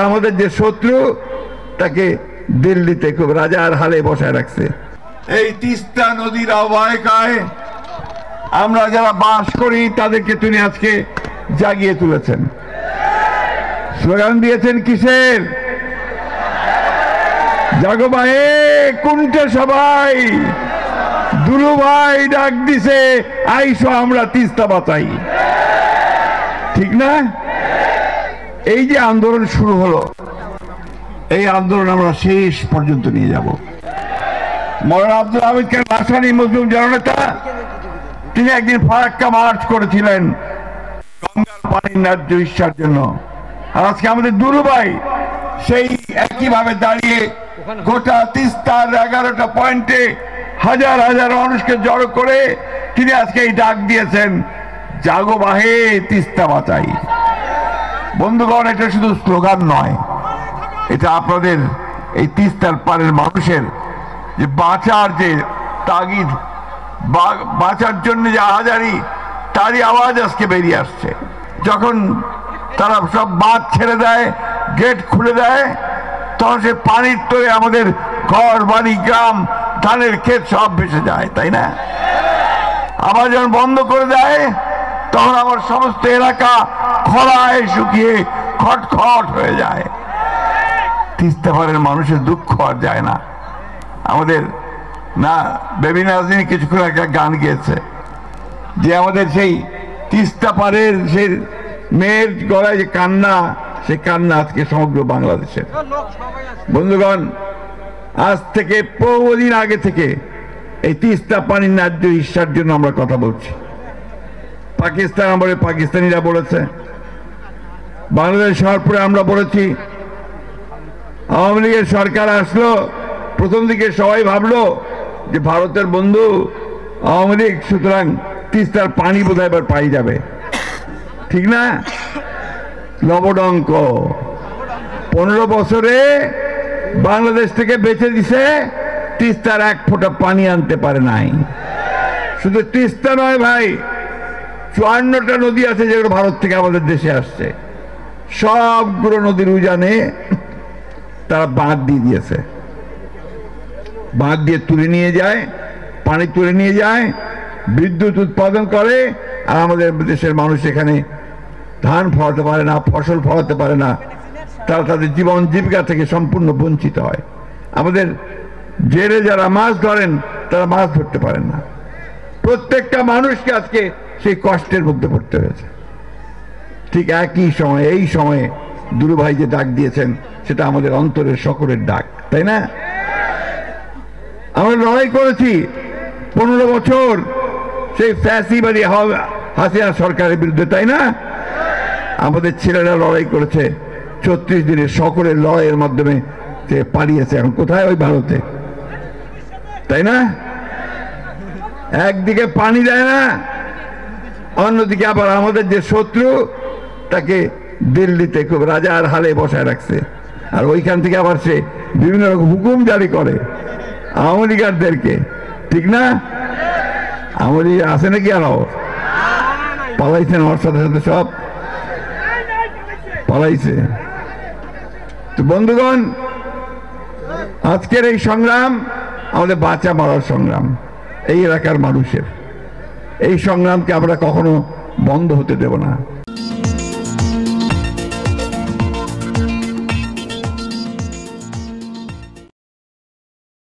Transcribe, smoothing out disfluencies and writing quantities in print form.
আমাদের যে শত্রু তাকে দিল্লিতে খুব রাজার হালে বসায় রাখছে। এই তিস্তা নদীর অববাহিকায় আমরা যারা বাস করি তাদেরকে তিনি আজকে জাগিয়ে তুলেছেন, স্লোগান দিয়েছেন কিসের? জাগো ভাই কুণ্ঠে সবাই, দুলু ভাই ডাক দিছে আইসো আমরা তিস্তা বাঁচাই। ঠিক না? এই যে আন্দোলন শুরু হলো, এই আন্দোলন আমরা শেষ পর্যন্ত নিয়ে যাব। মৌলানা আব্দুল হামিদ খান ভাসানী মুসলিম জননেতা তিনি একদিন ফারাক্কা মার্চ করেছিলেন গঙ্গার পানির ন্যায্য ইচ্ছার জন্য। আর আজকে আমাদের দুলু ভাই সেই একইভাবে দাঁড়িয়ে গোটা তিস্তার 11টা পয়েন্টে হাজার হাজার মানুষকে জড়ো করে তিনি আজকে এই ডাক দিয়েছেন, জাগো বাহে তিস্তা বাঁচাই। বন্ধুগণ, এটা শুধু স্লোগান নয়, এটা আপনাদের এই তিস্তার পারের মানুষের যে বাঁচার যে তাগিদ, বাঁচার জন্য যে আহাজারি, তারই আওয়াজ আজকে বেরিয়ে আসছে। যখন তারা সব বাঁধ ছেড়ে দেয়, গেট খুলে দেয়, তখন সে পানির তলে আমাদের ঘর বাড়ি গ্রাম ধানের ক্ষেত সব ভেসে যায়, তাই না? আবার যখন বন্ধ করে দেয় তখন আমার সমস্ত এলাকা খরায় শুকিয়ে খটখট হয়ে যায়। তিস্তা পারের মানুষের দুঃখ আর যায় না। আমাদের না বেবি নাজনীন কিছুক্ষণ একটা গান গেয়েছে যে আমাদের সেই তিস্তা পারের সেই মেয়ের গলায় যে কান্না, সে কান্না আজকে সমগ্র বাংলাদেশের। বন্ধুগণ, আজ থেকে বহুদিন আগে থেকে এই তিস্তা পানির ন্যায্য ইচ্ছার জন্য আমরা কথা বলছি। পাকিস্তান আমলে পাকিস্তানিরা বলেছে, বাংলাদেশ হওয়ার পরে আমরা বলেছি। আওয়ামী লীগের সরকার আসলো, প্রথম দিকে সবাই ভাবলো যে ভারতের বন্ধু আওয়ামী লীগ, সুতরাং তিস্তার পানি বোধহয় এবার পাই যাবে। ঠিক না? লবডঙ্ক 15 বছরে বাংলাদেশ থেকে বেঁচে দিছে, তিস্তার এক ফোঁটা পানি আনতে পারে নাই। শুধু তিস্তা নয় ভাই, 54টা নদী আছে যেগুলো ভারত থেকে আমাদের দেশে আসছে। সবগুলো নদীর উজানে তারা বাঁধ দিয়ে দিয়েছে, বাঁধ দিয়ে তুলে নিয়ে যায়, পানি তুলে নিয়ে যায়, বিদ্যুৎ উৎপাদন করে। আর আমাদের দেশের মানুষ এখানে ধান ফলাতে পারে না, ফসল ফলাতে পারে না, তারা তাদের জীবন জীবিকা থেকে সম্পূর্ণ বঞ্চিত হয়। আমাদের জেলে যারা মাছ ধরেন তারা মাছ ধরতে পারেন না। প্রত্যেকটা মানুষকে আজকে সেই কষ্টের মধ্যে পড়তে হয়েছে। ঠিক একই সময়ে, এই সময়ে দুলু ভাই যে ডাক দিয়েছেন, সেটা আমাদের অন্তরের সকলের ডাক, তাই না? আমরা লড়াই করেছি 15 বছর সেই ফ্যাসিবাদী হাসিনা সরকারের বিরুদ্ধে, তাই না? আমাদের ছেলেরা লড়াই করেছে 34 দিনের সকলের লড়াইয়ের মাধ্যমে সে পালিয়েছে। এখন কোথায়? ওই ভারতে, তাই না? একদিকে পানি দেয় না, অন্যদিকে আবার আমাদের যে শত্রু তাকে দিল্লিতে খুব রাজার হালে বসায় রাখছে। আর ওইখান থেকে আবার সে বিভিন্ন রকম হুকুম জারি করে আওয়ামী লীগারদেরকে। ঠিক না? আওয়ামী লীগ আছে নাকি? আরো পালাইছেন, ওর সাথে সাথে সব পালাইছে। তো বন্ধুগণ, আজকের এই সংগ্রাম আমাদের বাঁচা মরার সংগ্রাম, এই এলাকার মানুষের। এই সংগ্রামকে আমরা কখনো বন্ধ হতে দেব না।